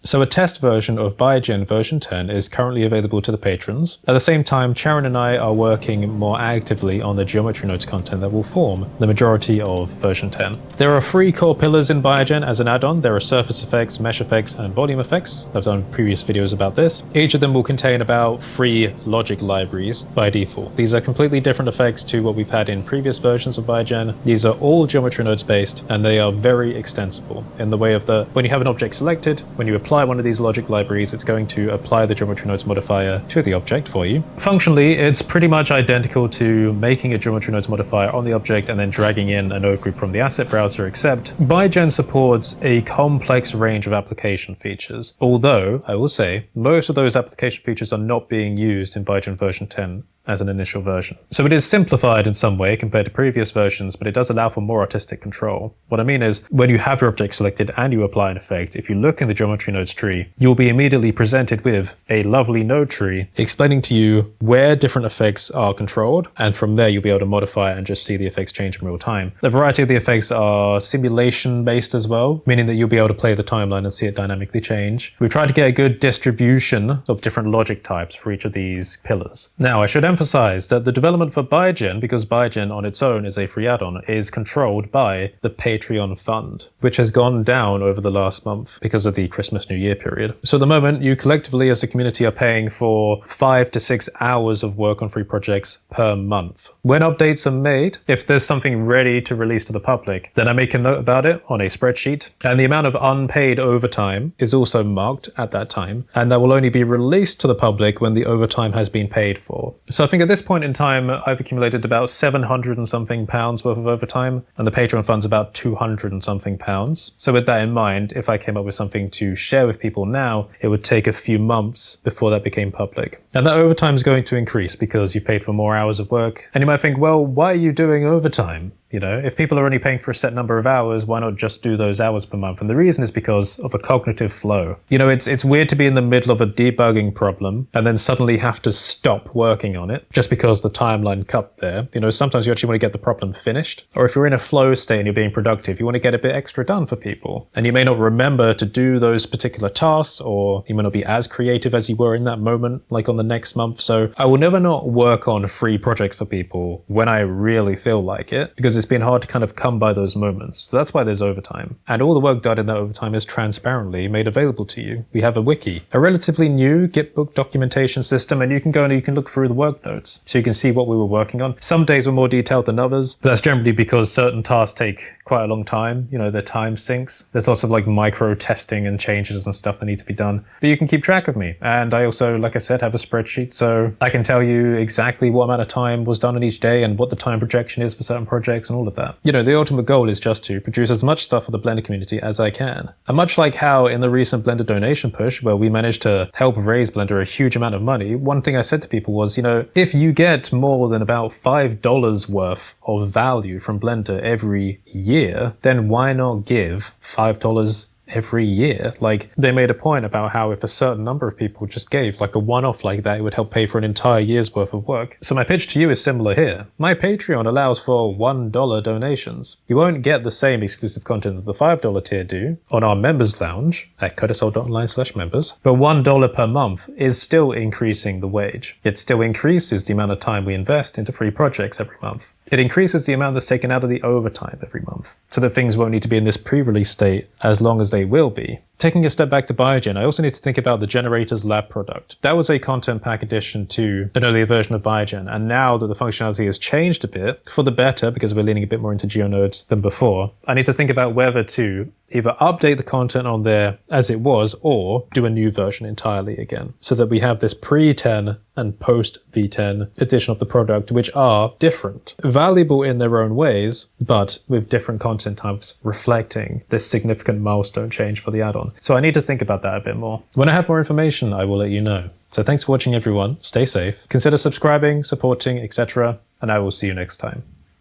So a test version of Biogen version 10 is currently available to the patrons. At the same time, Sharon and I are working more actively on the geometry nodes content that will form the majority of version 10. There are 3 core pillars in Biogen as an add-on. There are surface effects, mesh effects, and volume effects. I've done previous videos about this. Each of them will contain about 3 logic libraries by default. These are completely different effects to what we've had in previous versions of Biogen. These are all geometry nodes based, and they are very extensible in the way of when you have an object selected, when you apply one of these logic libraries, it's going to apply the geometry nodes modifier to the object for you. Functionally, it's pretty much identical to making a geometry nodes modifier on the object and then dragging in a node group from the asset browser, except Biogen supports a complex range of application features. Although, I will say, most of those application features are not being used in Biogen version 10 as an initial version. So it is simplified in some way compared to previous versions, but it does allow for more artistic control. What I mean is, when you have your object selected and you apply an effect, if you look in the geometry nodes tree, you'll be immediately presented with a lovely node tree explaining to you where different effects are controlled, and from there you'll be able to modify it and just see the effects change in real time. The variety of the effects are simulation based as well, meaning that you'll be able to play the timeline and see it dynamically change. We've tried to get a good distribution of different logic types for each of these pillars. Now, I should emphasize that the development for Biogen, because Biogen on its own is a free add-on, is controlled by the Patreon fund, which has gone down over the last month because of the Christmas New Year period. So at the moment, you collectively as a community are paying for 5 to 6 hours of work on free projects per month. When updates are made, if there's something ready to release to the public, then I make a note about it on a spreadsheet, and the amount of unpaid overtime is also marked at that time, and that will only be released to the public when the overtime has been paid for. So I think at this point in time, I've accumulated about 700 and something pounds worth of overtime, and the Patreon fund's about 200 and something pounds. So with that in mind, if I came up with something to share with people now, it would take a few months before that became public. And that overtime is going to increase because you paid for more hours of work. And you might think, well, why are you doing overtime? You know, if people are only paying for a set number of hours, why not just do those hours per month? And the reason is because of a cognitive flow. You know, it's weird to be in the middle of a debugging problem and then suddenly have to stop working on it just because the timeline cut there. You know, sometimes you actually want to get the problem finished. Or if you're in a flow state and you're being productive, you want to get a bit extra done for people. And you may not remember to do those particular tasks, or you may not be as creative as you were in that moment, like on the next month. So I will never not work on free projects for people when I really feel like it, because it's been hard to kind of come by those moments. So that's why there's overtime. And all the work done in that overtime is transparently made available to you. We have a wiki, a relatively new Gitbook documentation system, and you can go and you can look through the work notes so you can see what we were working on. Some days were more detailed than others, but that's generally because certain tasks take quite a long time. You know, their time sinks. There's lots of like micro testing and changes and stuff that need to be done, but you can keep track of me. And I also, like I said, have a spreadsheet, so I can tell you exactly what amount of time was done in each day and what the time projection is for certain projects and all of that. You know, the ultimate goal is just to produce as much stuff for the Blender community as I can. And much like how in the recent Blender donation push, where we managed to help raise Blender a huge amount of money, one thing I said to people was, you know, if you get more than about $5 worth of value from Blender every year, then why not give $5 every year? Like, they made a point about how if a certain number of people just gave like a one-off like that, it would help pay for an entire year's worth of work. So my pitch to you is similar here. My Patreon allows for $1 donations. You won't get the same exclusive content that the $5 tier do on our members lounge at codasol.online/members, but $1 per month is still increasing the wage. It still increases the amount of time we invest into free projects every month. It increases the amount that's taken out of the overtime every month, so that things won't need to be in this pre-release state as long as they will be. Taking a step back to Biogen, I also need to think about the Generators Lab product. That was a content pack addition to an earlier version of Biogen, and now that the functionality has changed a bit, for the better, because we're leaning a bit more into geonodes than before, I need to think about whether to either update the content on there as it was, or do a new version entirely again, so that we have this pre-10 and post-V10 edition of the product, which are different, valuable in their own ways, but with different content types reflecting this significant milestone change for the add-on. So I need to think about that a bit more. When I have more information, I will let you know. So thanks for watching, everyone. Stay safe. Consider subscribing, supporting, etc. And I will see you next time.